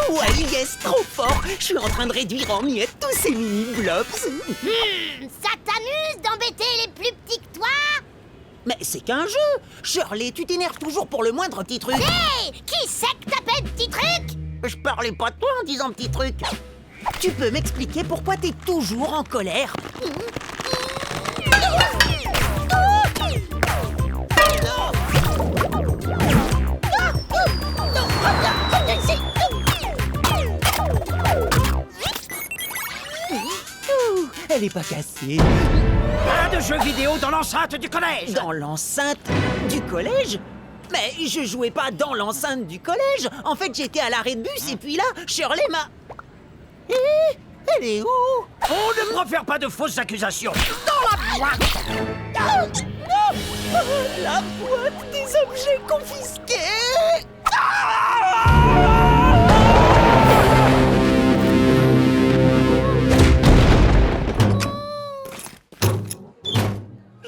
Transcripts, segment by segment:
Ouais, yes, trop fort. Je suis en train de réduire en miettes tous ces mini-blobs. Ça t'amuse d'embêter les plus petits que toi? Mais c'est qu'un jeu. Shirley, tu t'énerves toujours pour le moindre petit truc. Hé, qui c'est que t'appelles petit truc? Je parlais pas de toi en disant petit truc. Tu peux m'expliquer pourquoi t'es toujours en colère? Elle est pas cassée. Pas de jeux vidéo dans l'enceinte du collège. Dans l'enceinte du collège? Mais je jouais pas dans l'enceinte du collège. En fait, j'étais à l'arrêt de bus et puis là, Shirley m'a... Elle est où? On ne profère pas de fausses accusations. Dans la boîte! La boîte des objets confisqués!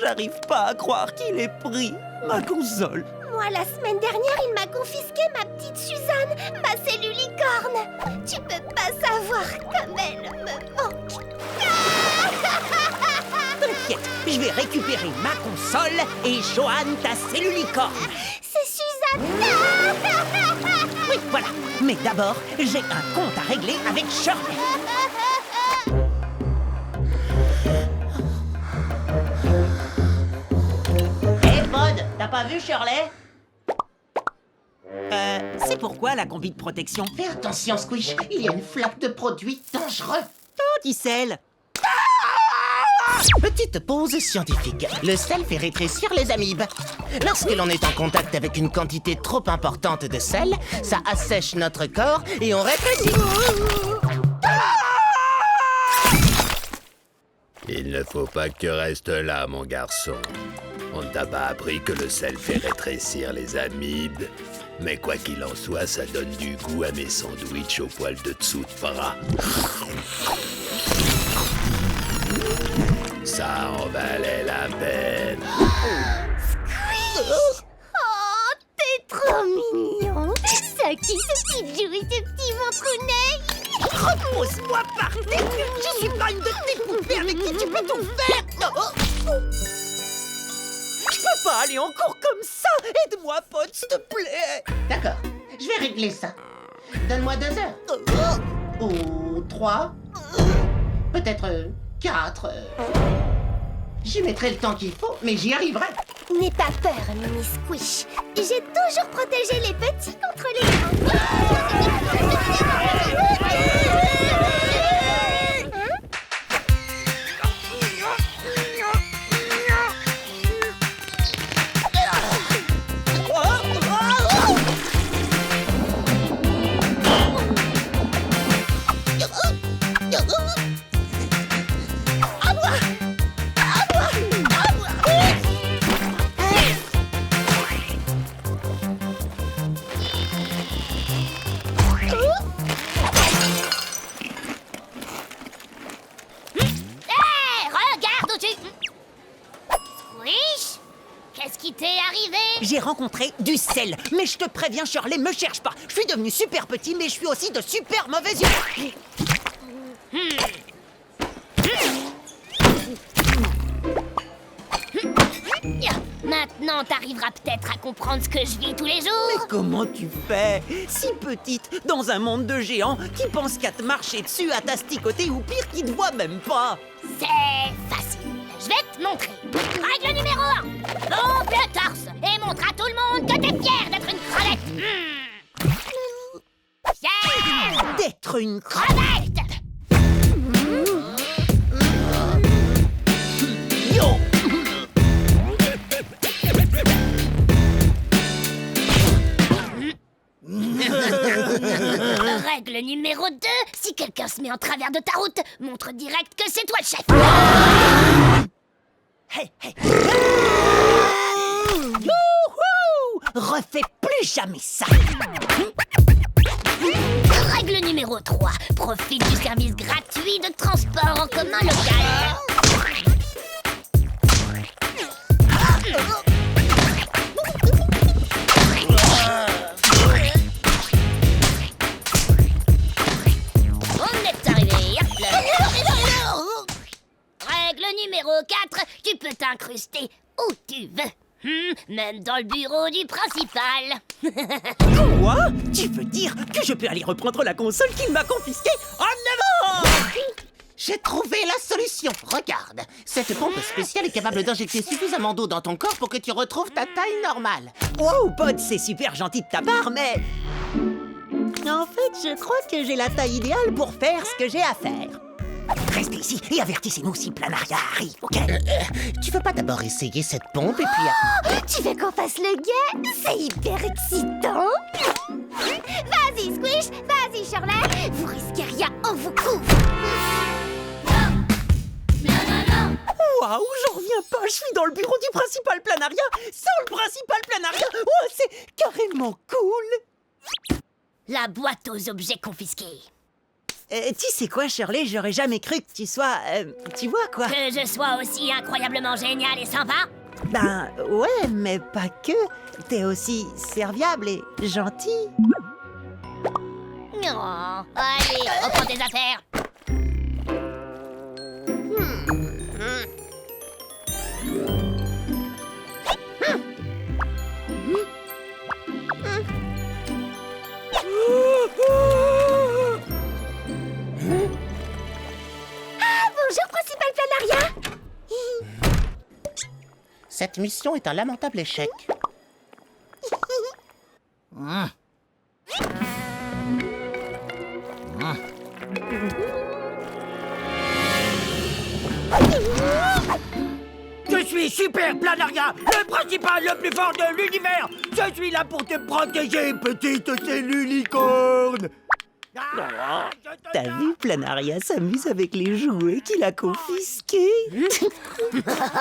J'arrive pas à croire qu'il ait pris ma console. Moi, la semaine dernière, il m'a confisqué ma petite Suzanne, ma cellulicorne. Tu peux pas savoir comme elle me manque. T'inquiète, je vais récupérer ma console et Joanne ta cellulicorne. C'est Suzanne. Oui, voilà. Mais d'abord, j'ai un compte à régler avec Shirley. Hé, Pod, t'as pas vu Shirley? C'est pourquoi la combi de protection? Fais attention, Squish, il y a une flaque de produits dangereux. Oh, sel. Petite pause scientifique. Le sel fait rétrécir les amibes. Lorsque l'on est en contact avec une quantité trop importante de sel, ça assèche notre corps et on rétrécit. Il ne faut pas que tu restes là, mon garçon. On ne t'a pas appris que le sel fait rétrécir les amibes. Mais quoi qu'il en soit, ça donne du goût à mes sandwichs au poil de dessous de bras. Ça en valait la peine. Oh, t'es trop mignon. Ça qui ce petit Jou et ce petit ventrounet. Repose-moi par terre. Je suis pas une de tes poupées avec qui tu peux tout faire. Je peux pas aller en cours comme ça. Aide-moi, pote, s'il te plaît. D'accord, je vais régler ça. Donne-moi 2 heures. Ou 3. Peut-être 4. J'y mettrai le temps qu'il faut, mais j'y arriverai. N'aie pas peur, Mini Squish. J'ai toujours protégé les petits contre les grands. Qu'est-ce qui t'est arrivé? J'ai rencontré du sel. Mais je te préviens, Shirley, me cherche pas. Je suis devenu super petit, mais je suis aussi de super mauvaise humeur. Maintenant, t'arriveras peut-être à comprendre ce que je vis tous les jours. Mais comment tu fais? Si petite, dans un monde de géants qui pensent qu'à te marcher dessus, à t'asticoter ou pire, qui te voient même pas. C'est facile. Je vais te montrer. Règle numéro 1. Pompe le torse et montre à tout le monde que t'es fier d'être une crevette. Fier D'être une crevette. Yo! Règle numéro 2. Si quelqu'un se met en travers de ta route, montre direct que c'est toi le chef. Hey, hey. Youhou! Refais plus jamais ça. Règle numéro 3. Profite du service gratuit de transport en commun local. t'incruster où tu veux. Même dans le bureau du principal. Quoi? Tu veux dire que je peux aller reprendre la console qu'il m'a confisquée? Oh non! J'ai trouvé la solution. Regarde, cette pompe spéciale est capable d'injecter suffisamment d'eau dans ton corps pour que tu retrouves ta taille normale. Wow, Pod, c'est super gentil de ta part, mais... En fait, je crois que j'ai la taille idéale pour faire ce que j'ai à faire. Restez ici et avertissez-nous si Planaria arrive, ok? Tu veux pas d'abord essayer cette pompe et puis... Tu veux qu'on fasse le guet? C'est hyper excitant. Vas-y, Squish. Vas-y, Shirley. Vous risquez rien, on vous couvre. Waouh, j'en reviens pas, je suis dans le bureau du principal Planaria, sans le principal Planaria. Oh, c'est carrément cool. La boîte aux objets confisqués. Tu sais quoi, Shirley, j'aurais jamais cru que tu sois... tu vois, quoi. Que je sois aussi incroyablement génial et sympa? Ben, ouais, mais pas que. T'es aussi serviable et gentil. Non. Allez, reprends tes affaires. Bonjour, principal Planaria. Cette mission est un lamentable échec. Je suis Super Planaria, le principal le plus fort de l'univers. Je suis là pour te protéger, petite cellule licorne. T'as vu, Planaria s'amuse avec les jouets qu'il a confisqués.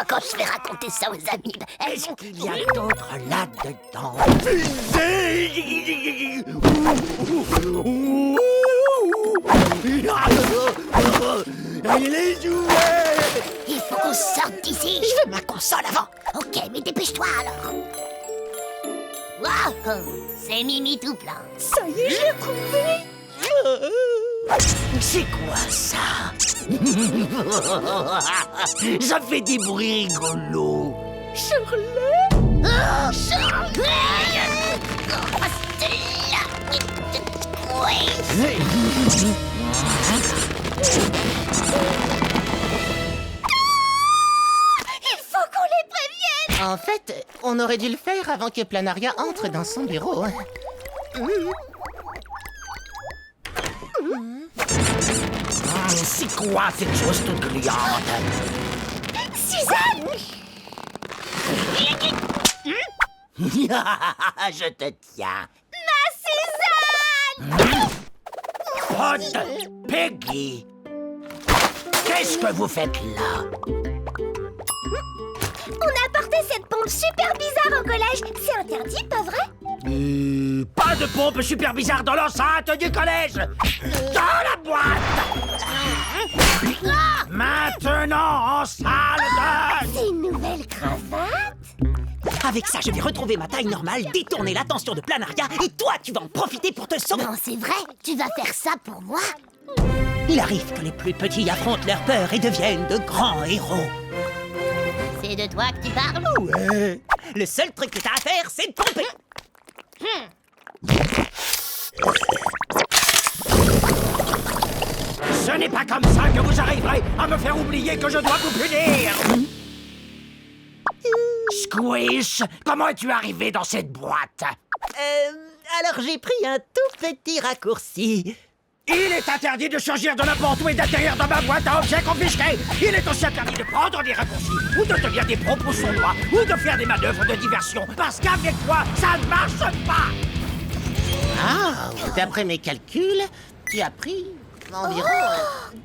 Quand je vais raconter ça aux amis, elles vont... Il y a d'autres là-dedans. Les jouets. Il faut qu'on sorte d'ici. Je veux ma console avant. Ok, mais dépêche-toi alors. Waouh, c'est Mimi tout plein. Ça y est, j'ai trouvé. C'est quoi ça? Ça fait des bruits rigolos. Shirley. Oh, Shirley! Il faut qu'on les prévienne. En fait, on aurait dû le faire avant que Planaria entre dans son bureau. C'est quoi cette chose toute criante? Suzanne! Je te tiens. Ma Suzanne! Pod, Peggy, qu'est-ce que vous faites là? On a porté cette pompe super bizarre au collège. C'est interdit, pas vrai? Pas de pompe super bizarre dans l'enceinte du collège. Dans la boîte. Maintenant en salle de... C'est une nouvelle cravate? Avec ça, je vais retrouver ma taille normale, détourner l'attention de Planaria, et toi, tu vas en profiter pour te sauver. Non, c'est vrai? Tu vas faire ça pour moi? Il arrive que les plus petits affrontent leur peur et deviennent de grands héros. C'est de toi que tu parles? Ouais. Le seul truc que t'as à faire, c'est de pomper. Ce n'est pas comme ça que vous arriverez à me faire oublier que je dois vous punir. Squish, comment es-tu arrivé dans cette boîte? Alors j'ai pris un tout petit raccourci. Il est interdit de surgir de n'importe où et d'atterrir dans ma boîte à objets confisqués. Il est aussi interdit de prendre des raccourcis, ou de tenir des propos sournois, ou de faire des manœuvres de diversion, parce qu'avec toi, ça ne marche pas. Ah, d'après mes calculs, tu as pris environ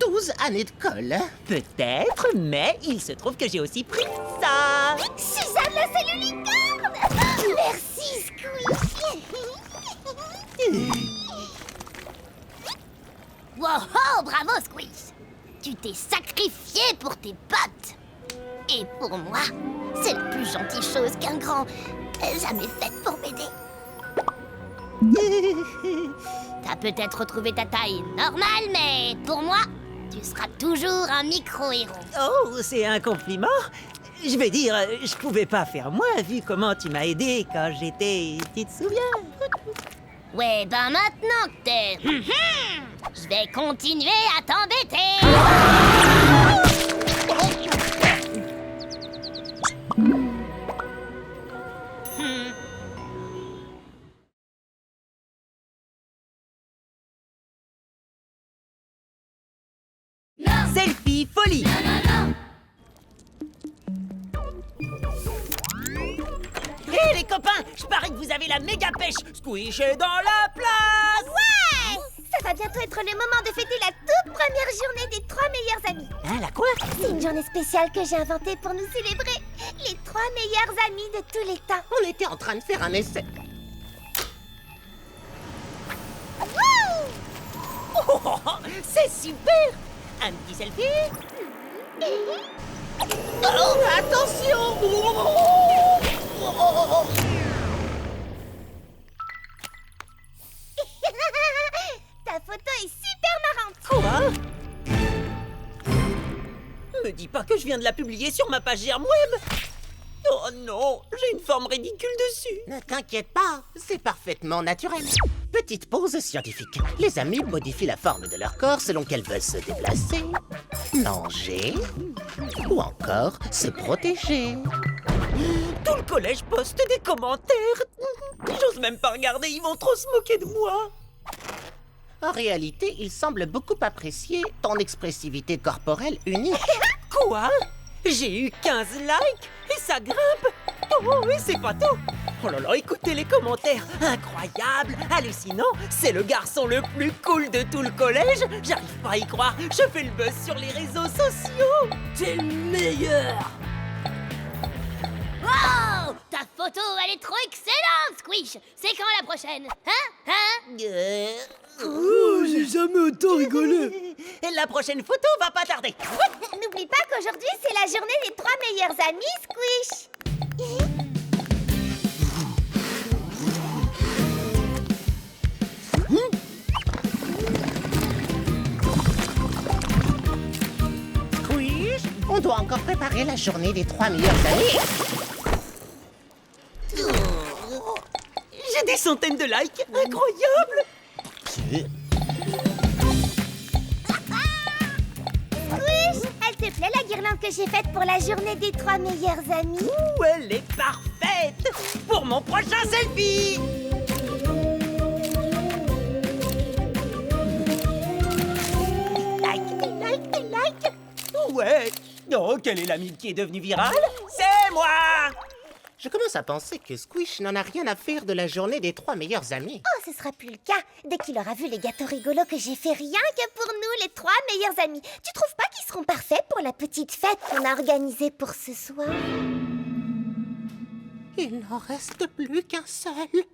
12 années de colle. Peut-être, mais il se trouve que j'ai aussi pris ça. Suzanne, la cellule licorne! Merci, Squish! Wow, bravo, Squish! Tu t'es sacrifié pour tes potes! Et pour moi, c'est la plus gentille chose qu'un grand ait jamais faite pour m'aider. T'as peut-être retrouvé ta taille normale, mais pour moi, tu seras toujours un micro-héros. Oh, c'est un compliment. Je vais dire, je pouvais pas faire moins vu comment tu m'as aidé quand j'étais... Tu te souviens? Ouais, ben maintenant que t'es... Je vais continuer à t'embêter. Selfie folie! Hé les copains, je parie que vous avez la méga pêche! Squish est dans la place! Ouais! Ça va bientôt être le moment de fêter la toute première journée des 3 meilleurs amis. Hein, la quoi? C'est une journée spéciale que j'ai inventée pour nous célébrer. Les 3 meilleurs amis de tous les temps. On était en train de faire un essai. Oh, oh, oh, c'est super! Un petit selfie? Oh, attention! Ta photo est super marrante. Quoi? Me dis pas que je viens de la publier sur ma page Germe Web! Oh non, j'ai une forme ridicule dessus! Ne t'inquiète pas, c'est parfaitement naturel. Petite pause scientifique. Les amibes modifient la forme de leur corps selon qu'elles veulent se déplacer, manger ou encore se protéger. Tout le collège poste des commentaires! J'ose même pas regarder, ils vont trop se moquer de moi! En réalité, ils semblent beaucoup apprécier ton expressivité corporelle unique. Quoi? J'ai eu 15 likes et ça grimpe! Oh, et c'est pas tout! Oh là là, écoutez les commentaires! Incroyable! Hallucinant! C'est le garçon le plus cool de tout le collège! J'arrive pas à y croire! Je fais le buzz sur les réseaux sociaux! T'es le meilleur! Wow! Ta photo, elle est trop excellente, Squish. C'est quand la prochaine? Hein? Oh, j'ai jamais autant rigolé! La prochaine photo va pas tarder! N'oublie pas qu'aujourd'hui, c'est la journée des 3 meilleurs amis, Squish. Squish, on doit encore préparer la journée des 3 meilleurs amis. J'ai des centaines de likes! Incroyable! Squish, elle te plaît la guirlande que j'ai faite pour la journée des 3 meilleurs amis? Ouh, elle est parfaite! Pour mon prochain selfie! Like! Ouais! Oh, quel est l'ami qui est devenu viral? C'est moi! Je commence à penser que Squish n'en a rien à faire de la journée des 3 meilleurs amis. Oh, ce sera plus le cas. Dès qu'il aura vu les gâteaux rigolos que j'ai fait rien que pour nous, les 3 meilleurs amis. Tu trouves pas qu'ils seront parfaits pour la petite fête qu'on a organisée pour ce soir? Il n'en reste plus qu'un seul.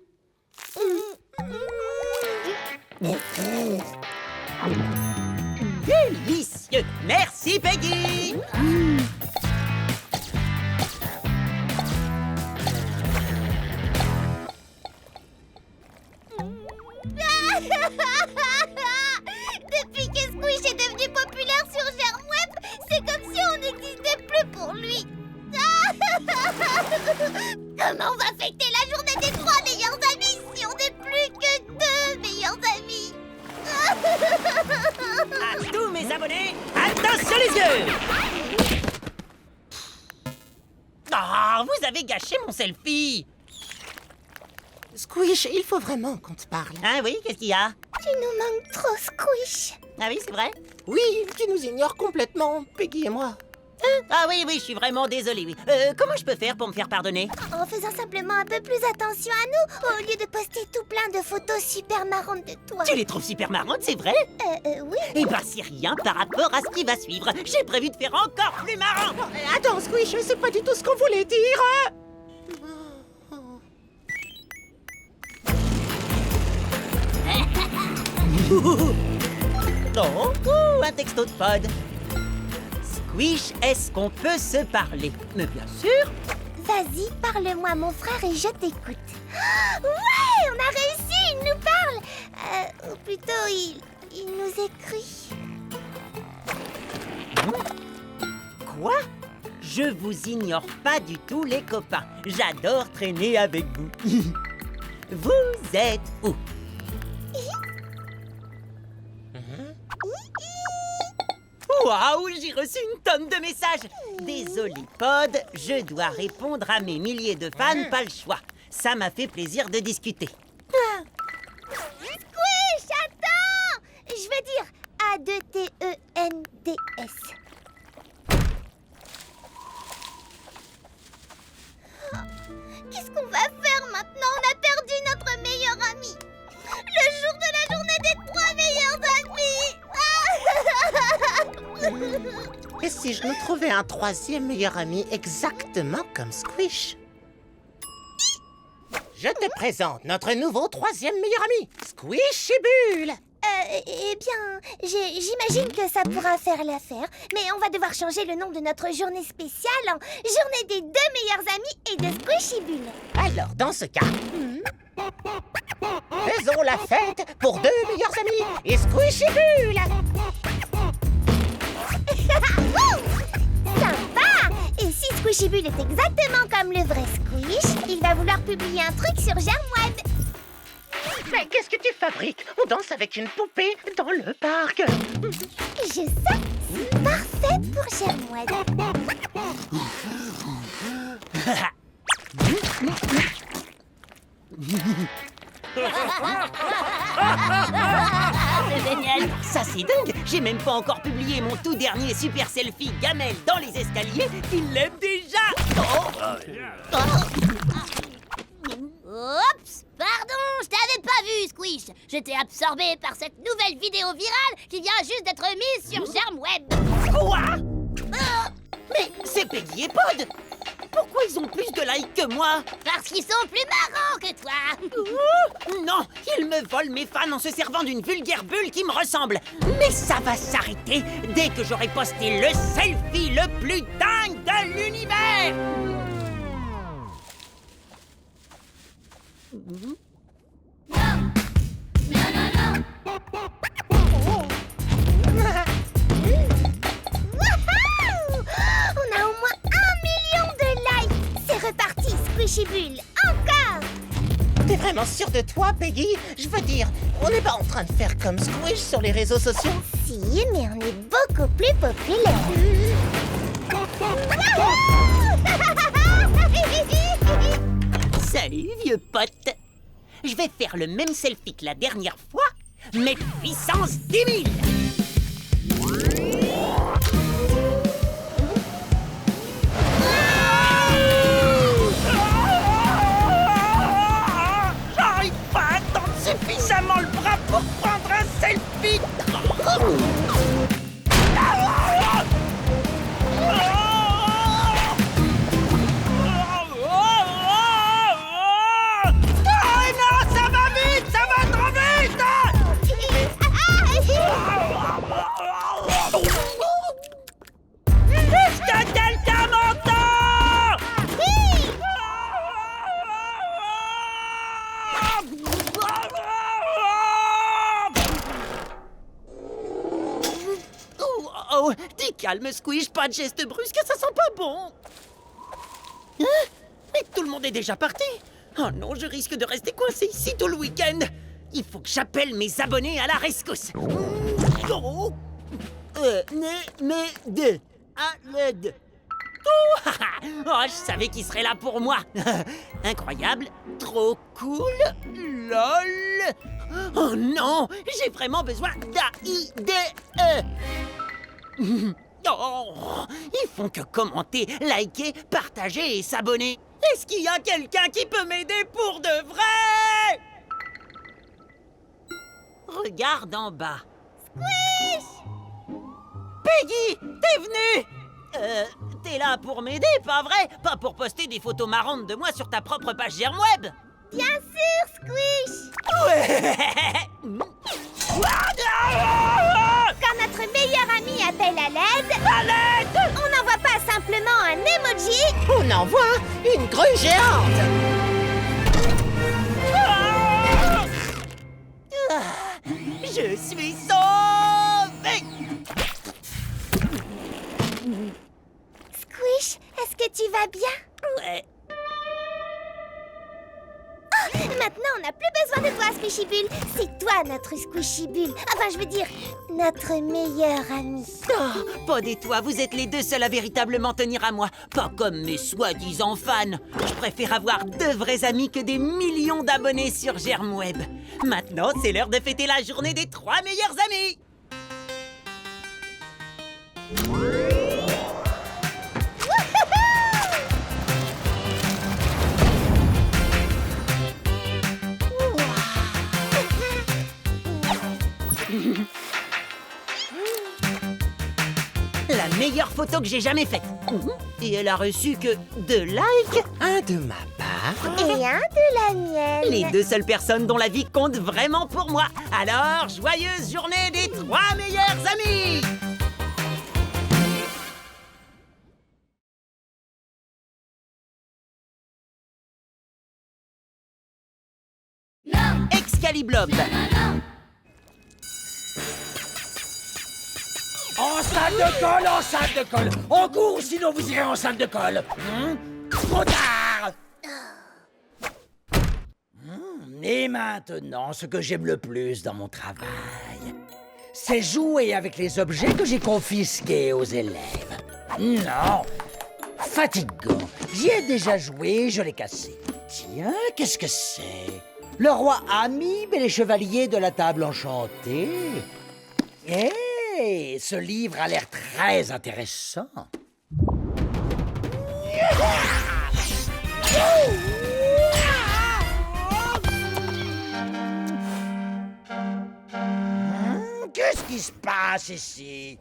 Délicieux! Merci, Peggy! Depuis que Squish est devenu populaire sur Germe Web, c'est comme si on n'existait plus pour lui. Comment on va fêter la journée des 3 meilleurs amis si on n'est plus que 2 meilleurs amis? À tous mes abonnés, attention les yeux! Ah, vous avez gâché mon selfie! Squish, il faut vraiment qu'on te parle. Ah oui, qu'est-ce qu'il y a? Tu nous manques trop, Squish. Ah oui, c'est vrai? Oui, tu nous ignores complètement, Peggy et moi. Ah oui, je suis vraiment désolé, oui. Comment je peux faire pour me faire pardonner? En faisant simplement un peu plus attention à nous, au lieu de poster tout plein de photos super marrantes de toi. Tu les trouves super marrantes, c'est vrai? Oui. Eh ben, c'est rien par rapport à ce qui va suivre. J'ai prévu de faire encore plus marrant. Attends, Squish, c'est pas du tout ce qu'on voulait dire. Non, un texto de pod. Squish, est-ce qu'on peut se parler? Mais bien sûr. Vas-y, parle-moi, mon frère, et je t'écoute. Ouais, on a réussi, il nous parle. Ou plutôt, il nous écrit. Quoi? Je vous ignore pas du tout, les copains. J'adore traîner avec vous. Vous êtes où? Waouh, j'ai reçu une tonne de messages. Désolé, Pod, je dois répondre à mes milliers de fans, pas le choix. Ça m'a fait plaisir de discuter. Squish, attends! Je veux dire A-2-T-E-N-D-S. Qu'est-ce qu'on va faire maintenant? On a perdu notre meilleur ami. Le jour de la journée des 3 meilleurs amis. Et si je nous trouvais un troisième meilleur ami exactement comme Squish? Je te présente notre nouveau troisième meilleur ami, Squishibule. Eh bien, j'imagine que ça pourra faire l'affaire, mais on va devoir changer le nom de notre journée spéciale en Journée des 2 meilleurs amis et de Squishibule. Alors, dans ce cas, faisons la fête pour 2 meilleurs amis et Squishibule. Sympa! Et si Squishibule est exactement comme le vrai Squish, il va vouloir publier un truc sur Germweb. Mais qu'est-ce que tu fabriques? On danse avec une poupée dans le parc. Je sais, c'est parfait pour Germweb. C'est génial. Ça, c'est dingue. J'ai même pas encore publié mon tout dernier super selfie gamelle dans les escaliers. Il l'aime déjà. Oups! Pardon, je t'avais pas vu, Squish. J'étais absorbé par cette nouvelle vidéo virale qui vient juste d'être mise sur Germweb. Quoi? Mais c'est Peggy et Pod. Pourquoi ils ont plus de likes que moi? Parce qu'ils sont plus marrants que toi. Non, ils me volent mes fans en se servant d'une vulgaire bulle qui me ressemble. Mais ça va s'arrêter dès que j'aurai posté le selfie le plus dingue de l'univers. Wouhou! On a au moins 1 million de likes. C'est reparti, Squishibule. Encore! T'es vraiment sûre de toi, Peggy? Je veux dire, on n'est pas en train de faire comme Squish sur les réseaux sociaux? Si, mais on est beaucoup plus populaire. Salut, vieux pote. Je vais faire le même selfie que la dernière fois, mais puissance 10 000. J'arrive pas à attendre suffisamment le bras pour prendre un selfie. Est-ce que quelqu'un m'entend? Oh, t'es calme, Squish, pas de geste brusque, ça sent pas bon. Hein? Mais tout le monde est déjà parti. Oh non, je risque de rester coincé ici tout le week-end. Il faut que j'appelle mes abonnés à la rescousse. Oh. À l'aide. Oh, je savais qu'il serait là pour moi. Incroyable, trop cool, lol. Oh non, j'ai vraiment besoin d'AIDE. Oh, ils font que commenter, liker, partager et s'abonner. Est-ce qu'il y a quelqu'un qui peut m'aider pour de vrai? Regarde en bas. Squish! Peggy, t'es venue? T'es là pour m'aider, pas vrai? Pas pour poster des photos marrantes de moi sur ta propre page Germweb? Bien sûr, Squish! Ouais. Quand notre meilleur ami appelle à l'aide, on n'envoie pas simplement un emoji. On envoie une grue géante. Je suis sauvé! Squish, bien? Ouais. Oh, maintenant, on n'a plus besoin de toi, Squishy-Bulle. C'est toi, notre Squishy-Bulle. Enfin, je veux dire, notre meilleur ami. Oh, Pod et toi, vous êtes les deux seuls à véritablement tenir à moi. Pas comme mes soi-disant fans. Je préfère avoir deux vrais amis que des millions d'abonnés sur Germweb. Maintenant, c'est l'heure de fêter la journée des 3 meilleurs amis. La meilleure photo que j'ai jamais faite. Et elle a reçu que 2 likes. Un de ma part. Et un de la mienne. Les deux seules personnes dont la vie compte vraiment pour moi. Alors, joyeuse journée des 3 meilleurs amis. Excaliblob. En salle de colle, en salle de colle. On court, sinon vous irez en salle de colle. Trop tard. Et maintenant, ce que j'aime le plus dans mon travail, c'est jouer avec les objets que j'ai confisqués aux élèves. Non, fatigant. J'y ai déjà joué, je l'ai cassé. Tiens, qu'est-ce que c'est? Le roi Amib et les chevaliers de la table enchantée. Hé, ce livre a l'air très intéressant. Qu'est-ce qui se passe ici?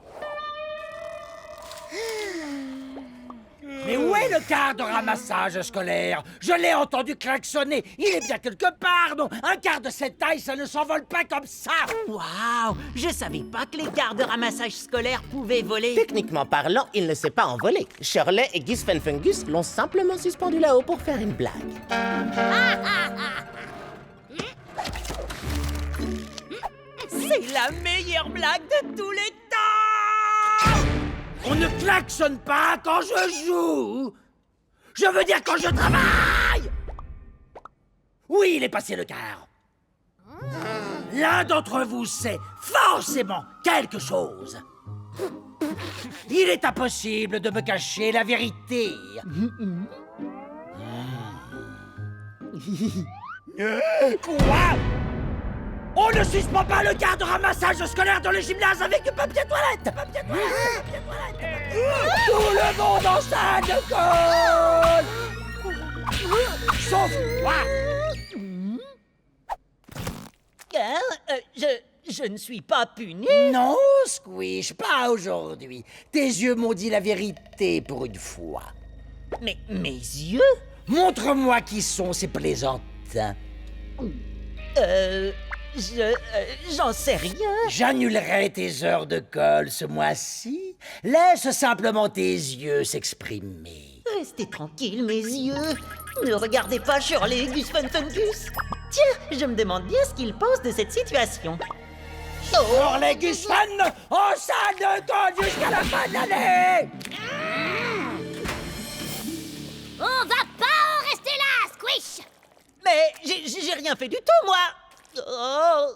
Mais où est le quart de ramassage scolaire? Je l'ai entendu klaxonner. Il est bien quelque part, non? Un quart de cette taille, ça ne s'envole pas comme ça. Waouh! Je savais pas que les quarts de ramassage scolaire pouvaient voler. Techniquement parlant, il ne s'est pas envolé. Shirley et Gus Fenfungus l'ont simplement suspendu là-haut pour faire une blague. C'est la meilleure blague de tous les temps! On ne klaxonne pas quand je joue. Je veux dire quand je travaille. Oui, il est passé le quart. L'un d'entre vous sait forcément quelque chose. Il est impossible de me cacher la vérité. Quoi? On ne suspend pas le quart de ramassage scolaire dans les gymnases avec du papier toilette. Papier toilette, papier toilette. Tout le monde en salle de colle. Sauf moi. Je ne suis pas puni. Non, Squish, pas aujourd'hui. Tes yeux m'ont dit la vérité pour une fois. Mais mes yeux? Montre-moi qui sont ces plaisantins. J'en sais rien. J'annulerai tes heures de colle ce mois-ci. Laisse simplement tes yeux s'exprimer. Restez tranquille, mes yeux. Ne regardez pas Shirley et Gus Fenfungus. Tiens, je me demande bien ce qu'ils pensent de cette situation. Pour les Gusfan, en salle de colle jusqu'à la fin de l'année. On va pas en rester là, Squish. Mais j'ai rien fait du tout, moi. Oh.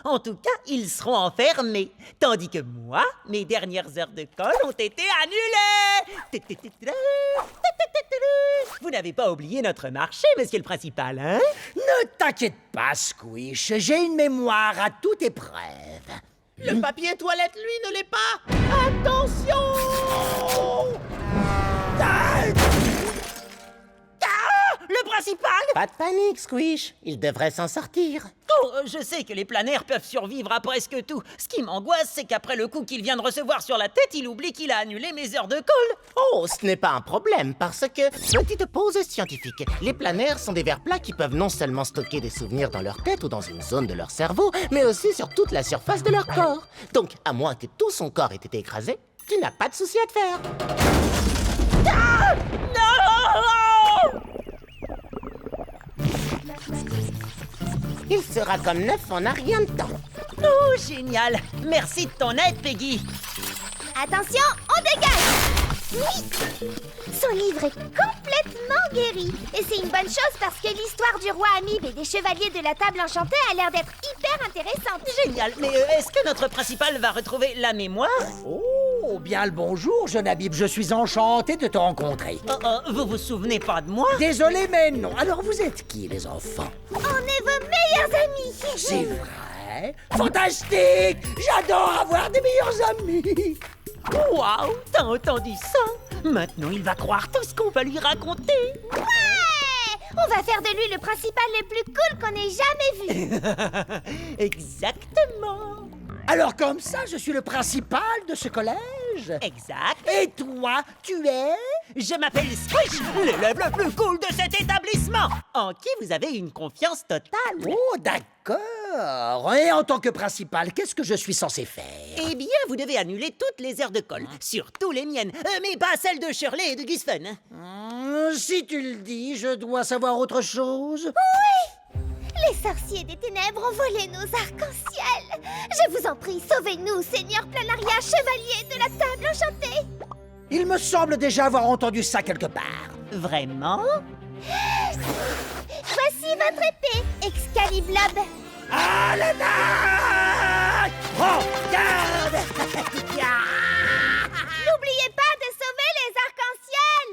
En tout cas, ils seront enfermés. Tandis que moi, mes dernières heures de colle ont été annulées. Vous n'avez pas oublié notre marché, monsieur le principal, hein? Ne t'inquiète pas, Squish. J'ai une mémoire à toute épreuve. Le papier toilette, lui, ne l'est pas. Attention! Le principal? Pas de panique, Squish. Il devrait s'en sortir. Oh, je sais que les planaires peuvent survivre à presque tout. Ce qui m'angoisse, c'est qu'après le coup qu'il vient de recevoir sur la tête, il oublie qu'il a annulé mes heures de colle. Oh, ce n'est pas un problème, parce que... Petite pause scientifique. Les planaires sont des vers plats qui peuvent non seulement stocker des souvenirs dans leur tête ou dans une zone de leur cerveau, mais aussi sur toute la surface de leur corps. Donc, à moins que tout son corps ait été écrasé, tu n'as pas de souci à te faire. Ah! Non! Il sera comme neuf en un rien de temps. Oh, génial! Merci de ton aide, Peggy. Attention, on dégage. Oui. Son livre est complet. complètement guéri. Et c'est une bonne chose parce que l'histoire du roi Amibe et des chevaliers de la table enchantée a l'air d'être hyper intéressante. Génial, mais est-ce que notre principal va retrouver la mémoire? Oh, bien le bonjour, jeune Habib. Je suis enchanté de te rencontrer. Vous vous souvenez pas de moi? Désolé, mais non. Alors, vous êtes qui, les enfants? On est vos meilleurs amis. C'est vrai? Fantastique! J'adore avoir des meilleurs amis. Waouh, t'as entendu ça? Maintenant, il va croire tout ce qu'on va lui raconter. Ouais! On va faire de lui le principal le plus cool qu'on ait jamais vu. Exactement. Alors, comme ça, je suis le principal de ce collège? Exact. Et toi, tu es? Je m'appelle Squish, l'élève le plus cool de cet établissement, en qui vous avez une confiance totale. Oh, d'accord. Et en tant que principal, qu'est-ce que je suis censé faire? Eh bien, vous devez annuler toutes les heures de colle, surtout les miennes, mais pas celles de Shirley et de Gus Fun. Si tu le dis, je dois savoir autre chose. Les sorciers des ténèbres ont volé nos arcs-en-ciel. Je vous en prie, sauvez-nous, Seigneur Planaria, chevalier de la table enchantée. Il me semble déjà avoir entendu ça quelque part. Vraiment? Voici votre épée, Excaliblob. À l'attaque! Regarde! N'oubliez pas de sauver les arcs-en-ciel.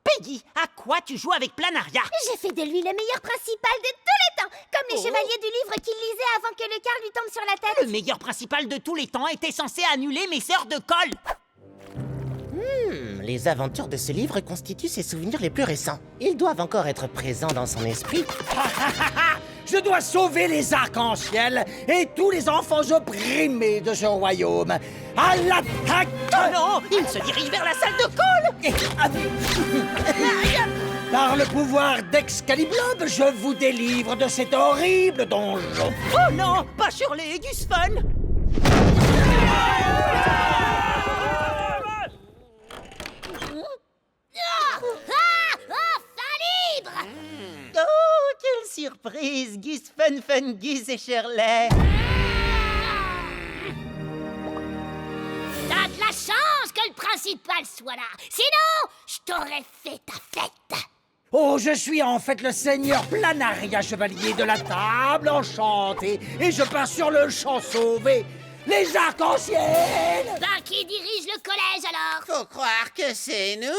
Peggy, à quoi tu joues avec Planaria? J'ai fait de lui le meilleur principal de tous les temps, comme les chevaliers du livre qu'il lisait avant que le quart lui tombe sur la tête. Le meilleur principal de tous les temps était censé annuler mes heures de colle. Les aventures de ce livre constituent ses souvenirs les plus récents. Ils doivent encore être présents dans son esprit. Je dois sauver les arcs-en-ciel et tous les enfants opprimés de ce royaume. À l'attaque! Oh non, il se dirige vers la salle de colle. Par le pouvoir d'Excaliblob, je vous délivre de cet horrible donjon. Oh non, pas Shirley et Gus Fun. Oh, quelle surprise! Gus Fun Fun Gus et Shirley! T'as de la chance que le principal soit là. Sinon, je t'aurais fait ta fête. Oh, je suis en fait le seigneur Planaria, chevalier de la table enchantée, et je pars sur le champ sauver les arcs-en-ciel. Bah, qui dirige le collège alors? Faut croire que c'est nous.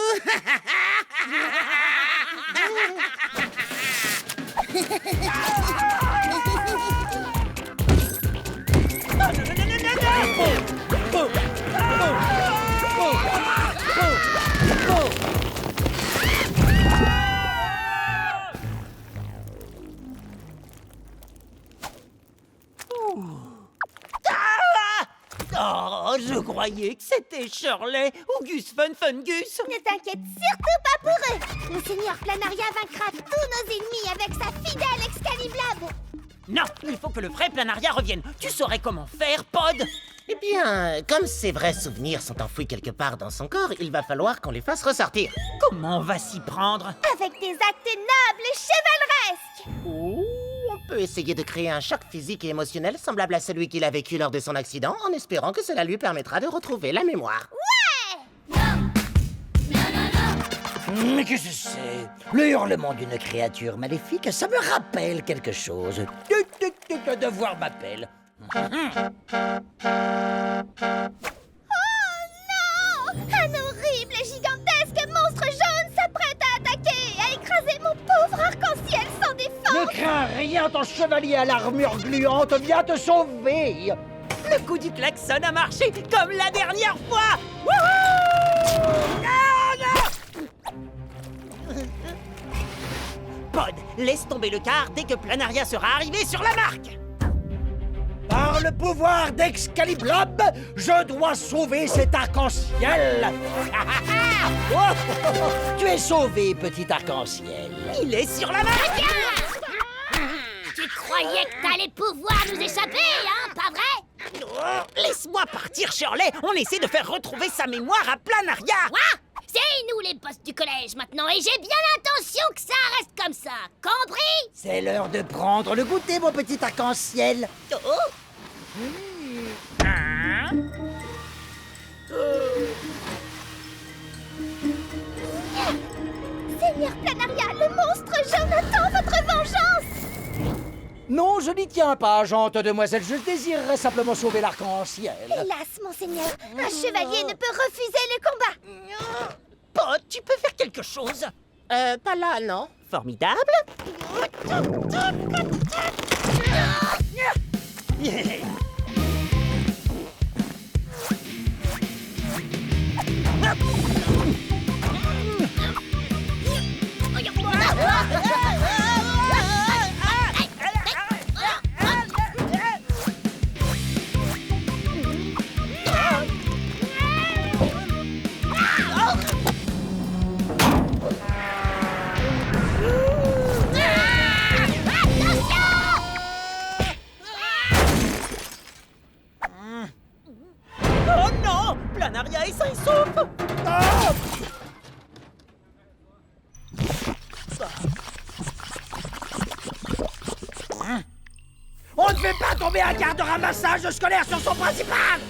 Oh, je croyais que c'était Shirley ou Gus Fun Fun Gus. Ne t'inquiète surtout pas pour eux. Le seigneur Planaria vaincra tous nos ennemis avec sa fidèle Excaliblob. Non, il faut que le vrai Planaria revienne. Tu saurais comment faire, Pod? Eh bien, comme ses vrais souvenirs sont enfouis quelque part dans son corps, il va falloir qu'on les fasse ressortir. Comment on va s'y prendre? Avec des actes nobles et chevaleresques. Oh, on peut essayer de créer un choc physique et émotionnel semblable à celui qu'il a vécu lors de son accident, en espérant que cela lui permettra de retrouver la mémoire. Mais qu'est-ce que c'est? Le hurlement d'une créature maléfique, ça me rappelle quelque chose. Le devoir m'appelle. Oh non! Un horrible et gigantesque monstre jaune s'apprête à attaquer et à écraser mon pauvre arc-en-ciel sans défense. Ne crains rien, ton chevalier à l'armure gluante vient te sauver. Le coup du klaxon a marché comme la dernière fois. Wouhou! Pod, laisse tomber le quart dès que Planaria sera arrivé sur la marque. Par le pouvoir d'Excaliblob, je dois sauver cet arc-en-ciel. Tu es sauvé, petit arc-en-ciel. Il est sur la marque. Tu croyais que t'allais pouvoir nous échapper, hein, pas vrai? Oh, laisse-moi partir, Shirley. On essaie de faire retrouver sa mémoire à Planaria. Quoi? C'est nous les boss du collège maintenant et j'ai bien l'intention que ça reste comme ça, compris? C'est l'heure de prendre le goûter, mon petit arc-en-ciel. Oh. Seigneur Planaria, le monstre jaune attend votre vengeance! Non, je n'y tiens pas, gente demoiselle. Je désirerais simplement sauver l'arc-en-ciel. Hélas, monseigneur, un chevalier ne peut refuser le combat! Pod, tu peux faire quelque chose? Pas là, non? Formidable. Oh non! Planaria est sain et sauf! On ne fait pas tomber un quart de ramassage scolaire sur son principal!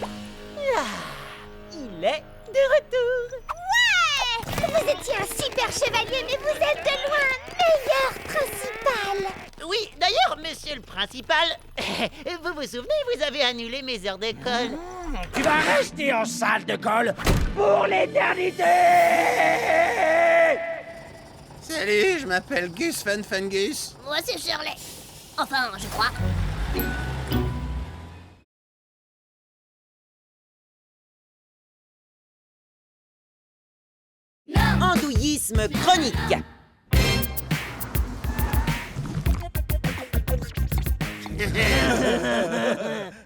Il est de retour! Ouais! Vous étiez un super chevalier, mais vous êtes de loin meilleur principal! Oui, d'ailleurs, monsieur le principal, vous vous souvenez, vous avez annulé mes heures d'école. Tu vas rester en salle de colle pour l'éternité! Salut, je m'appelle Gus Fungus. Moi, c'est Shirley. Enfin, je crois. Andouillisme chronique.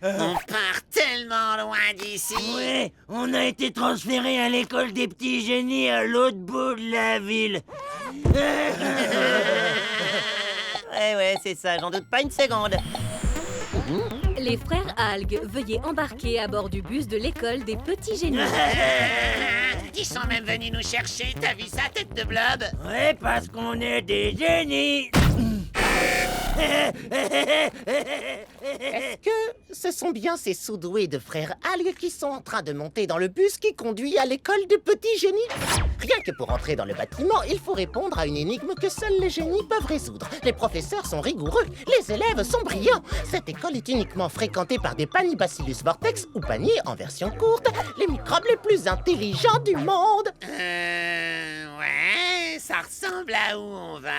On part tellement loin d'ici. Ouais, on a été transféré à l'école des petits génies à l'autre bout de la ville. Ouais, c'est ça, j'en doute pas une seconde. Les frères Algues, veuillez embarquer à bord du bus de l'école des petits génies. Ils sont même venus nous chercher, t'as vu ça, tête de blob? Ouais, parce qu'on est des génies. Est-ce que ce sont bien ces sous-doués de frères Algues qui sont en train de monter dans le bus qui conduit à l'école des petits génies? Rien que pour entrer dans le bâtiment, il faut répondre à une énigme que seuls les génies peuvent résoudre. Les professeurs sont rigoureux, les élèves sont brillants. Cette école est uniquement fréquentée par des Panibacillus vortex ou paniers en version courte, les microbes les plus intelligents du monde. Ouais, ça ressemble à où on va.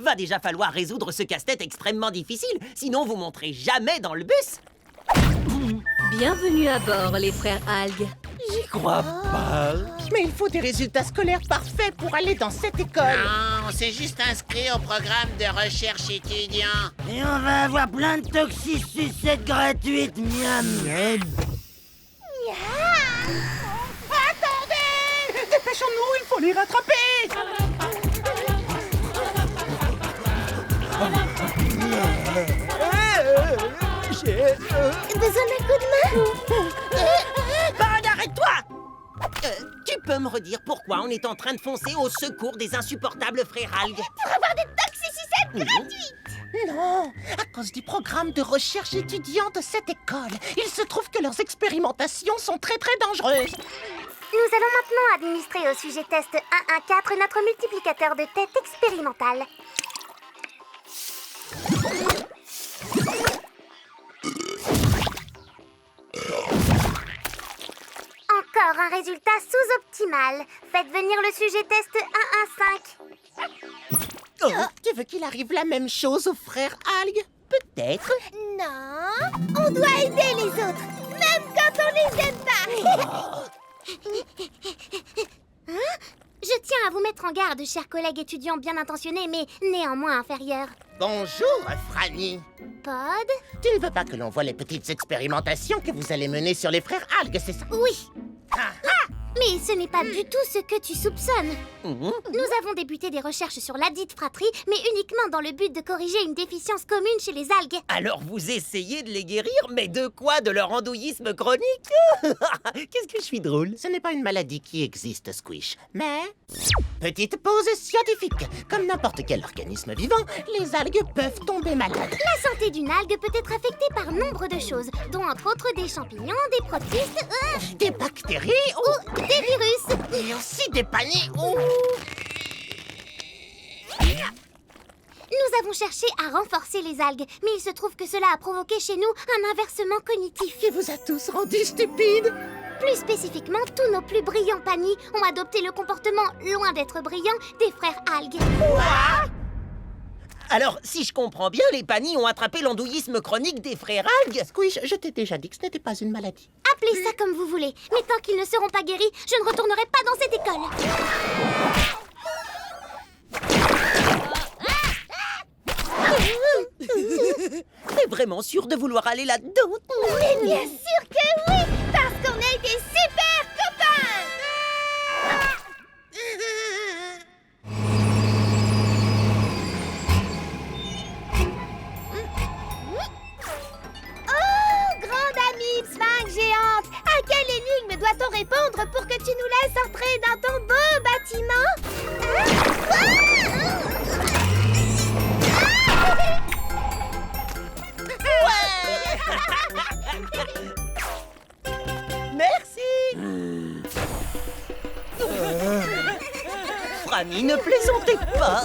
Va déjà falloir résoudre ce casse-tête extrêmement difficile, sinon vous monterez jamais dans le bus. Bienvenue à bord, les frères Algues. J'y crois pas. Mais il faut des résultats scolaires parfaits pour aller dans cette école. Non, on s'est juste inscrit au programme de recherche étudiant. Et on va avoir plein de toxisucettes gratuites, miam. Attendez! Dépêchons-nous, il faut les rattraper! Besoin d'un coup de main? Pod, arrête-toi! Tu peux me redire pourquoi on est en train de foncer au secours des insupportables frères Algues? Pour avoir des toxicicettes gratuites! Non, à cause du programme de recherche étudiant de cette école. Il se trouve que leurs expérimentations sont très dangereuses. Nous allons maintenant administrer au sujet test 114 notre multiplicateur de tête expérimental. Encore un résultat sous-optimal. Faites venir le sujet test 115. Oh, tu veux qu'il arrive la même chose aux frères Algues? Peut-être. Non, on doit aider les autres, même quand on les aime pas. Hein? Je tiens à vous mettre en garde, chers collègues étudiants bien intentionnés, mais néanmoins inférieurs. Bonjour, Franny. Pod? Tu ne veux pas que l'on voie les petites expérimentations que vous allez mener sur les frères Algues, c'est ça? Oui. Ah, Mais ce n'est pas du tout ce que tu soupçonnes. Nous avons débuté des recherches sur ladite fratrie, mais uniquement dans le but de corriger une déficience commune chez les algues. Alors vous essayez de les guérir, mais de quoi? De leur andouillisme chronique? Qu'est-ce que je suis drôle. Ce n'est pas une maladie qui existe, Squish, mais Petite pause scientifique. Comme n'importe quel organisme vivant, les algues peuvent tomber malades. La santé d'une algue peut être affectée par nombre de choses, dont entre autres des champignons, des protistes, Des bactéries ou des virus. et aussi des paniers ou... Nous avons cherché à renforcer les algues, mais il se trouve que cela a provoqué chez nous un inversement cognitif. qui vous a tous rendus stupides. Plus spécifiquement, tous nos plus brillants panis ont adopté le comportement, loin d'être brillant, des frères algues. Alors, si je comprends bien, les panis ont attrapé l'andouillisme chronique des frères algues. Squish, je t'ai déjà dit que ce n'était pas une maladie. Appelez ça comme vous voulez, mais tant qu'ils ne seront pas guéris, je ne retournerai pas dans cette école. T'es vraiment sûr de vouloir aller là-dedans? Mais bien sûr que oui, parce qu'on est des super copains. Oh, grande amie sphinx géante, à quelle énigme doit-on répondre pour que tu nous laisses entrer dans ton beau bâtiment? Merci. Franny, ne plaisantez pas.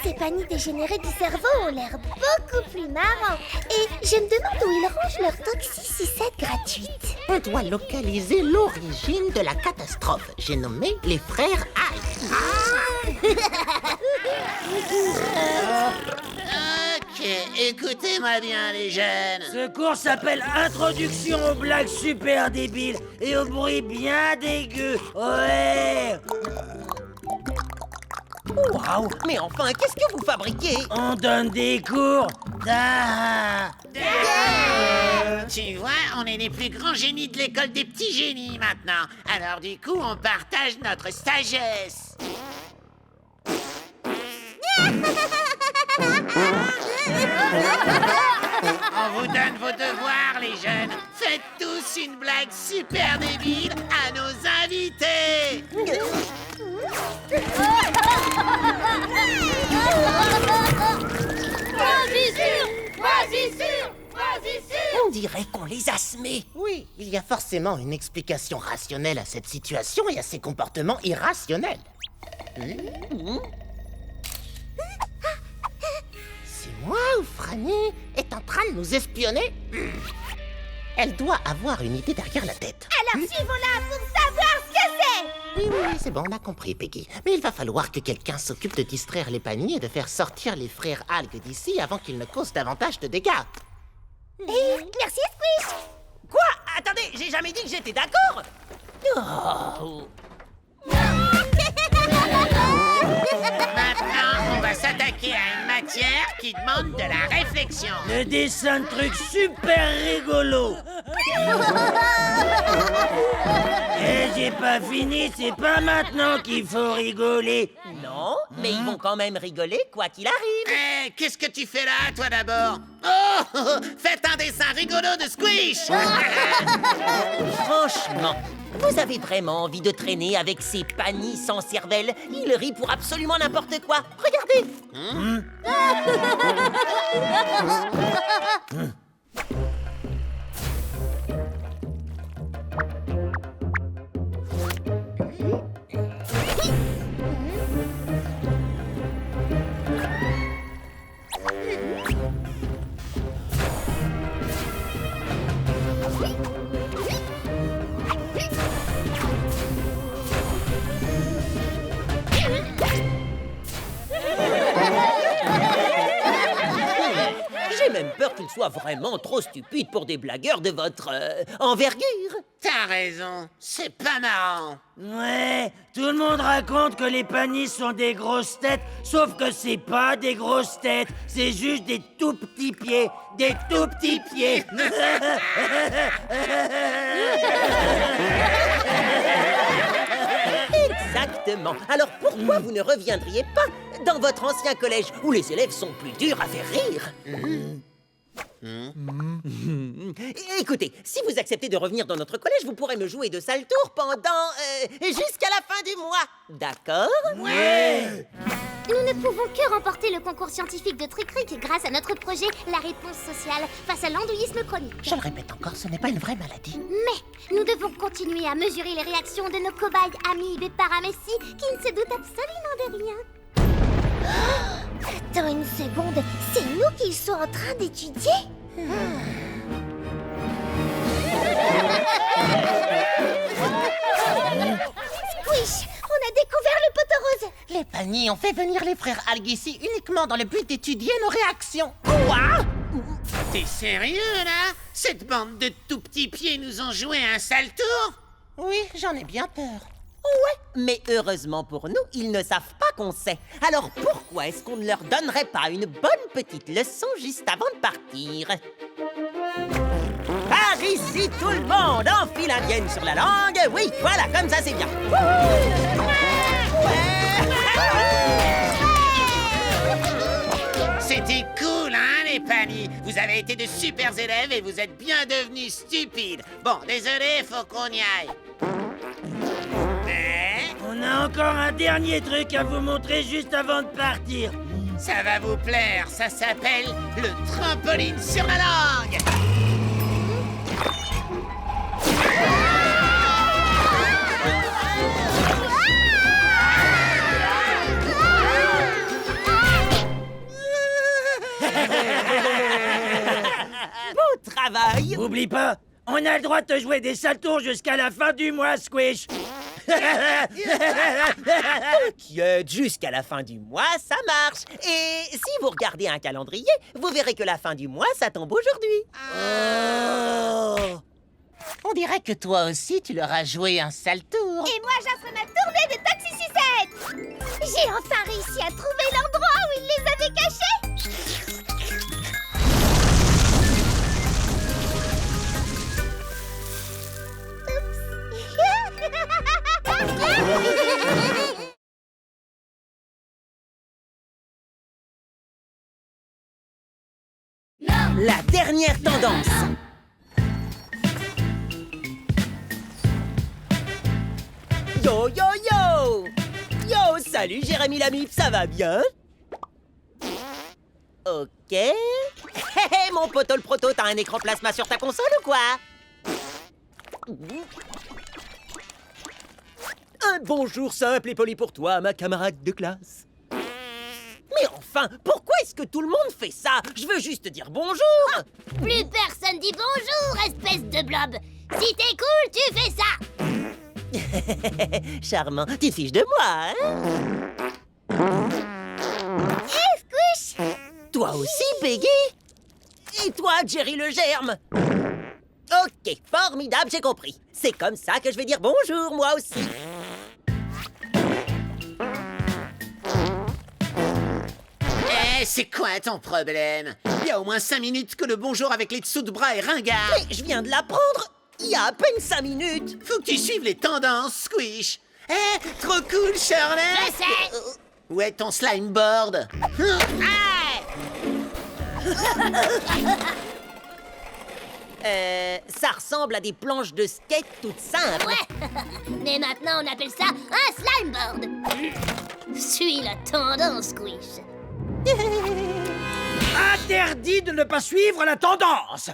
Ces panies dégénérées du cerveau ont l'air beaucoup plus marrants. Et je me demande où ils rangent leur toxicité gratuite. On doit localiser l'origine de la catastrophe. J'ai nommé les frères algues. Ok, écoutez-moi bien, les jeunes. Ce cours s'appelle Introduction aux blagues super débiles et aux bruits bien dégueux. Ouais. Waouh, mais enfin, qu'est-ce que vous fabriquez? On donne des cours. Ah. Tu vois, on est les plus grands génies de l'école des petits génies maintenant. Alors du coup, on partage notre sagesse. On vous donne vos devoirs, les jeunes. Faites tous une blague super débile à nos invités. On dirait qu'on les a semés. Oui, il y a forcément une explication rationnelle à cette situation et à ces comportements irrationnels. C'est moi ou Franny est en train de nous espionner? Elle doit avoir une idée derrière la tête. Alors suivons-la pour savoir ce que c'est. Oui, c'est bon, on a compris, Peggy. Mais il va falloir que quelqu'un s'occupe de distraire les paniers et de faire sortir les frères algues d'ici avant qu'ils ne causent davantage de dégâts. Merci, Squish. Quoi? Attendez, j'ai jamais dit que j'étais d'accord. Oh. Maintenant, on va s'attaquer à une matière qui demande de la réflexion. Le dessin de trucs super rigolo. Eh, j'ai pas fini, c'est pas maintenant qu'il faut rigoler. Non, mais ils vont quand même rigoler quoi qu'il arrive. Eh, qu'est-ce que tu fais là, toi d'abord? Oh, faites un dessin rigolo de Squish. Franchement, vous avez vraiment envie de traîner avec ces panis sans cervelle? Ils rient pour absolument n'importe quoi. Regardez. J'ai même peur qu'ils soient vraiment trop stupides pour des blagueurs de votre envergure. T'as raison, c'est pas marrant. Ouais, tout le monde raconte que les panis sont des grosses têtes, sauf que c'est pas des grosses têtes, c'est juste des tout petits pieds, des tout petits pieds. Exactement. Alors pourquoi vous ne reviendriez pas dans votre ancien collège où les élèves sont plus durs à faire rire. Écoutez, si vous acceptez de revenir dans notre collège, vous pourrez me jouer de sales tours pendant... jusqu'à la fin du mois. D'accord? Ouais. Nous ne pouvons que remporter le concours scientifique de Trick-Rick grâce à notre projet La réponse sociale face à l'andouillisme chronique. Je le répète encore, ce n'est pas une vraie maladie. Mais nous devons continuer à mesurer les réactions de nos cobayes amibes et paramécies qui ne se doutent absolument de rien. Oh, attends une seconde, c'est nous qu'ils sont en train d'étudier? Squish, on a découvert le poteau rose. Les paniers ont fait venir les frères Algues ici uniquement dans le but d'étudier nos réactions. Quoi? T'es sérieux, là? Cette bande de tout petits pieds nous ont joué un sale tour? Oui, j'en ai bien peur. Ouais, mais heureusement pour nous, ils ne savent pas qu'on sait. Alors pourquoi est-ce qu'on ne leur donnerait pas une bonne petite leçon juste avant de partir? Par ici, tout le monde, enfile indienne sur la langue. Oui, voilà, comme ça, c'est bien. C'était cool, hein, les paniers? Vous avez été de super élèves et vous êtes bien devenus stupides. Bon, désolé, faut qu'on y aille. Mais... On a encore un dernier truc à vous montrer juste avant de partir. ça va vous plaire, ça s'appelle le trampoline sur la langue. Beau travail! Oublie pas, on a le droit de te jouer des sales tours jusqu'à la fin du mois, Squish. T'inquiète, jusqu'à la fin du mois, ça marche. Et si vous regardez un calendrier, vous verrez que la fin du mois, ça tombe aujourd'hui. Oh. On dirait que toi aussi, tu leur as joué un sale tour. Et moi, j'offre ma tournée de Taxi Sucette. J'ai enfin réussi à trouver l'endroit où ils les avaient cachés. La dernière tendance. Yo, yo, yo! Yo, salut Jérémy Lamip, ça va bien? Ok. Hé, hé, mon poteau le proto, t'as un écran plasma sur ta console ou quoi? Un bonjour simple et poli pour toi, ma camarade de classe. Mais enfin, pourquoi est-ce que tout le monde fait ça? Je veux juste dire bonjour. Plus personne dit bonjour, espèce de blob. Si t'es cool, tu fais ça. Charmant, tu te fiches de moi, hein? Hé, Squish! Toi aussi, Peggy? Et toi, Jerry le germe? Ok, formidable, j'ai compris. C'est comme ça que je vais dire bonjour, moi aussi. C'est quoi ton problème? Il y a au moins 5 minutes que le bonjour avec les dessous de bras est ringard. Mais je viens de l'apprendre il y a à peine 5 minutes. Faut que tu suives les tendances, Squish. Trop cool, Shirley. Je sais. Où est ton slime board? Ça ressemble à des planches de skate toutes simples. Ouais. Mais maintenant, on appelle ça un slime board. Suis la tendance, Squish. Interdit de ne pas suivre la tendance.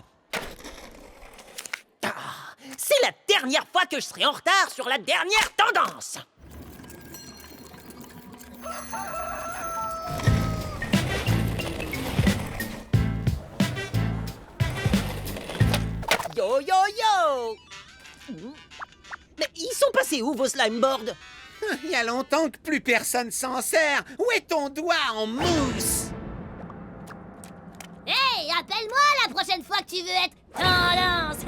Ah, c'est la dernière fois que je serai en retard sur la dernière tendance. Yo, yo, yo! Mais ils sont passés où, vos slime boards? Il y a longtemps que plus personne s'en sert. Où est ton doigt en mousse? Hey, appelle-moi la prochaine fois que tu veux être tendance.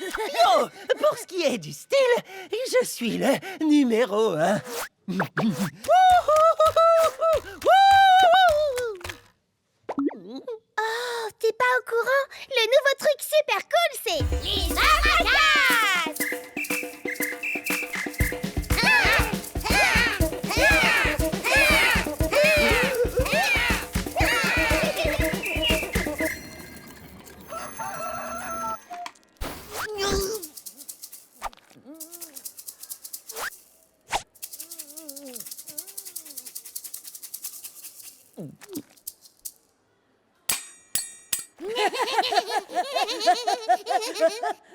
Yo, pour ce qui est du style, je suis le numéro 1. Oh, t'es pas au courant, le nouveau truc super cool, c'est les maracas!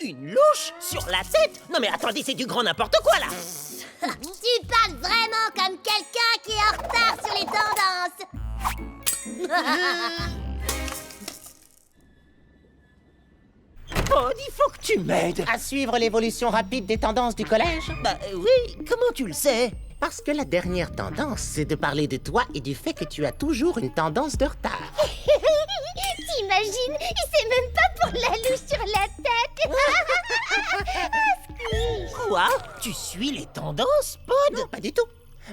Une louche sur la tête? Non mais attendez, c'est du grand n'importe quoi là. Tu parles vraiment comme quelqu'un qui est en retard sur les tendances. Pod, il faut que tu m'aides. À suivre l'évolution rapide des tendances du collège? Bah oui, comment tu le sais? Parce que la dernière tendance, c'est de parler de toi et du fait que tu as toujours une tendance de retard. T'imagines, il sait même pas pour la louche sur la tête. Quoi? Tu suis les tendances, Pod? Non, pas du tout.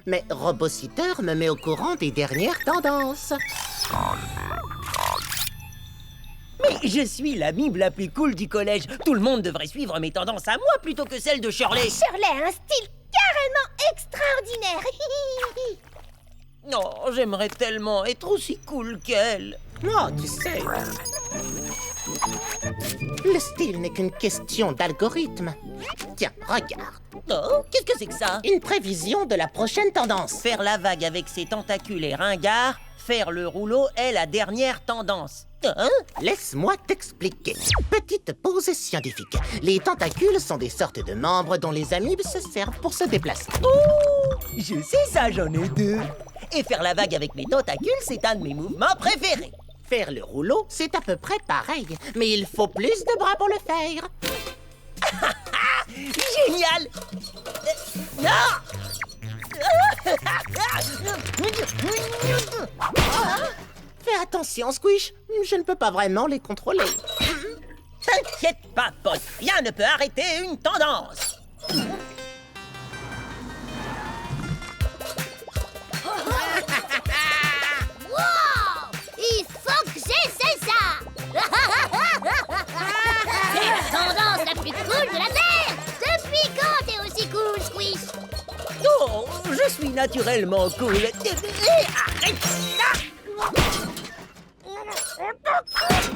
Mais Robociteur me met au courant des dernières tendances. Mais je suis l'amibe la plus cool du collège. Tout le monde devrait suivre mes tendances à moi plutôt que celles de Shirley. Shirley a un style carrément extraordinaire. Oh, j'aimerais tellement être aussi cool qu'elle. Oh, tu sais... Le style n'est qu'une question d'algorithme. Tiens, regarde. Oh, qu'est-ce que c'est que ça? Une prévision de la prochaine tendance. Faire la vague avec ses tentacules et ringards, faire le rouleau est la dernière tendance. Hein? Laisse-moi t'expliquer. Petite pause scientifique. Les tentacules sont des sortes de membres dont les amibes se servent pour se déplacer. Oh, je sais ça, j'en ai deux. Et faire la vague avec mes tentacules, c'est un de mes mouvements préférés. Faire le rouleau, c'est à peu près pareil, mais il faut plus de bras pour le faire. Génial! Fais attention, Squish. Je ne peux pas vraiment les contrôler. T'inquiète pas, Pod. Rien ne peut arrêter une tendance. Wow! Il faut que j'essaie ça. C'est la tendance la plus cool de la Terre. Depuis quand t'es aussi cool, Squish? Oh, je suis naturellement cool. Arrête ça!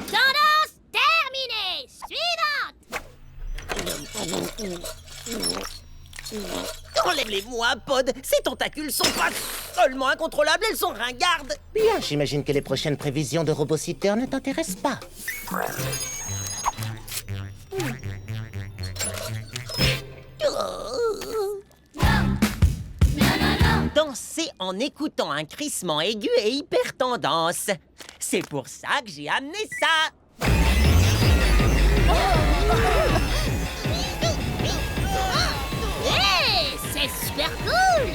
Tendance terminée. Suivante. Enlève-les-moi, Pod. Ces tentacules sont pas seulement incontrôlables, elles sont ringardes. Bien, j'imagine que les prochaines prévisions de Robociteur ne t'intéressent pas. Danser en écoutant un crissement aigu est hyper tendance. C'est pour ça que j'ai amené ça. Hey, c'est super cool.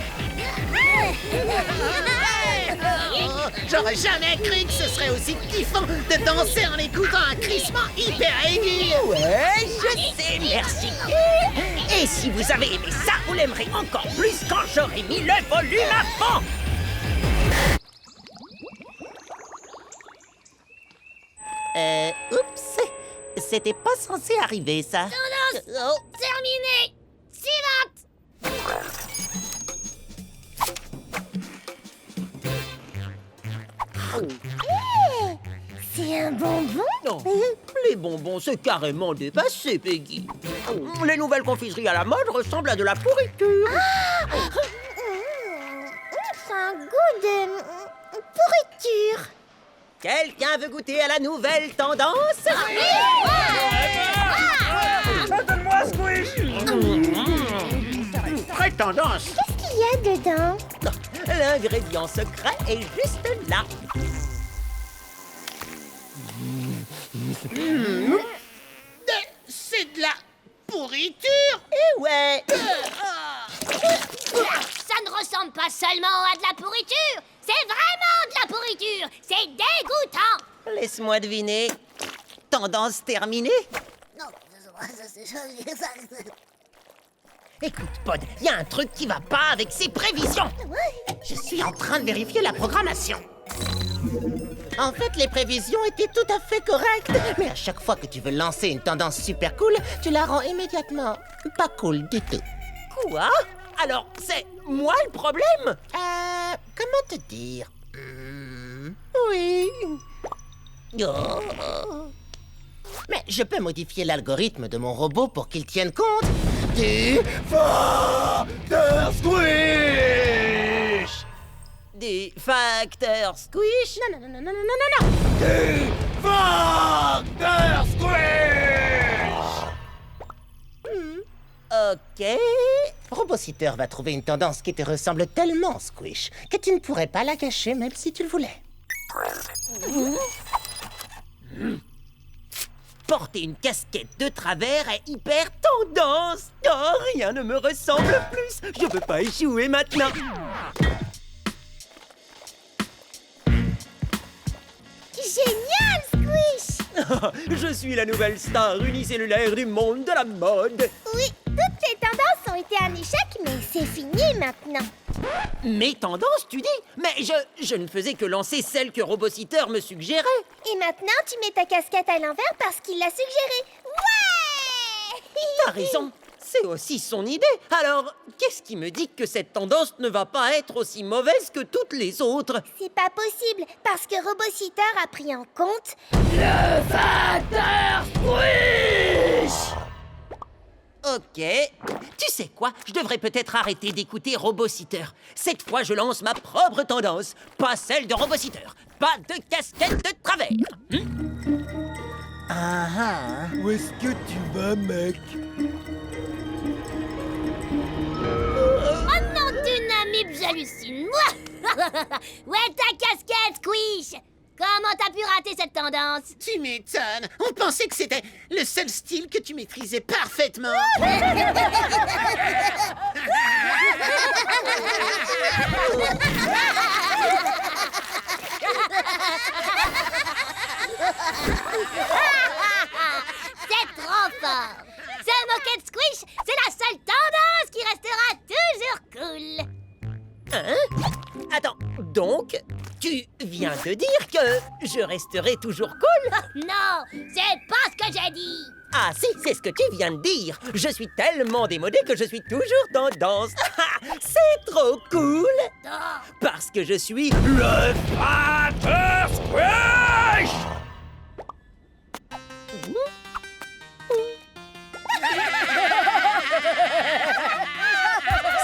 J'aurais jamais cru que ce serait aussi kiffant de danser en écoutant un crissement hyper aigu. Ouais, je sais, merci. Et si vous avez aimé ça, vous l'aimerez encore plus quand j'aurai mis le volume à fond. Oups, c'était pas censé arriver, ça. Tendance terminée. Suivante. Hey, c'est un bonbon? Non, les bonbons, c'est carrément dépassé, Peggy. Les nouvelles confiseries à la mode ressemblent à de la pourriture. C'est un goût de pourriture. Quelqu'un veut goûter à la nouvelle tendance? Donne-moi, Squish! Vraie tendance. Qu'est-ce qu'il y a dedans? L'ingrédient secret est juste là. C'est de la pourriture. Eh ouais. Ça ne ressemble pas seulement à de la pourriture. C'est vraiment de la pourriture. C'est dégoûtant. Laisse-moi deviner. Tendance terminée? Écoute, Pod, il y a un truc qui va pas avec ces prévisions. Je suis en train de vérifier la programmation. En fait, les prévisions étaient tout à fait correctes. Mais à chaque fois que tu veux lancer une tendance super cool, tu la rends immédiatement pas cool du tout. Quoi? Alors, c'est moi le problème? Comment te dire? Oui. Oh. Mais je peux modifier l'algorithme de mon robot pour qu'il tienne compte du facteur squish. Des facteurs squish? Non, non, non, non, non, non, non, non. Du facteur squish. Ok. Robositter va trouver une tendance qui te ressemble tellement, Squish, que tu ne pourrais pas la cacher même si tu le voulais. Porter une casquette de travers est hyper tendance. Oh, rien ne me ressemble plus. Je veux pas échouer maintenant. Génial, Squish! Je suis la nouvelle star unicellulaire du monde de la mode. Oui, toutes tes tendances ont été un échec, mais c'est fini maintenant. Mes tendances, tu dis? Mais je ne faisais que lancer celles que Robositter me suggérait. Et maintenant, tu mets ta casquette à l'envers parce qu'il l'a suggéré. Ouais! T'as raison, c'est aussi son idée. Alors, qu'est-ce qui me dit que cette tendance ne va pas être aussi mauvaise que toutes les autres? C'est pas possible, parce que Robositter a pris en compte... Le facteur squish. Ok. Tu sais quoi? Je devrais peut-être arrêter d'écouter Robositter. Cette fois, je lance ma propre tendance, pas celle de Robositter. Pas de casquette de travers. Où est-ce que tu vas, mec? Oh non, dynamite, j'hallucine. Où est ta casquette, Squish? Comment t'as pu rater cette tendance? Tu m'étonnes. On pensait que c'était le seul style que tu maîtrisais parfaitement. C'est trop fort. Se moquer de Squish, c'est la seule tendance qui restera toujours cool. Hein? Attends, donc, tu viens de dire que je resterai toujours cool? Non, c'est pas ce que j'ai dit. Ah si, c'est ce que tu viens de dire. Je suis tellement démodé que je suis toujours tendance. C'est trop cool. Parce que je suis le facteur squish.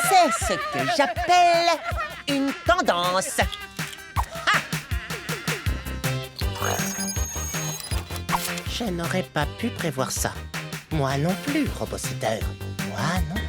C'est ce que j'appelle une tendance. Je n'aurais pas pu prévoir ça. Moi non plus, Robositter. Moi non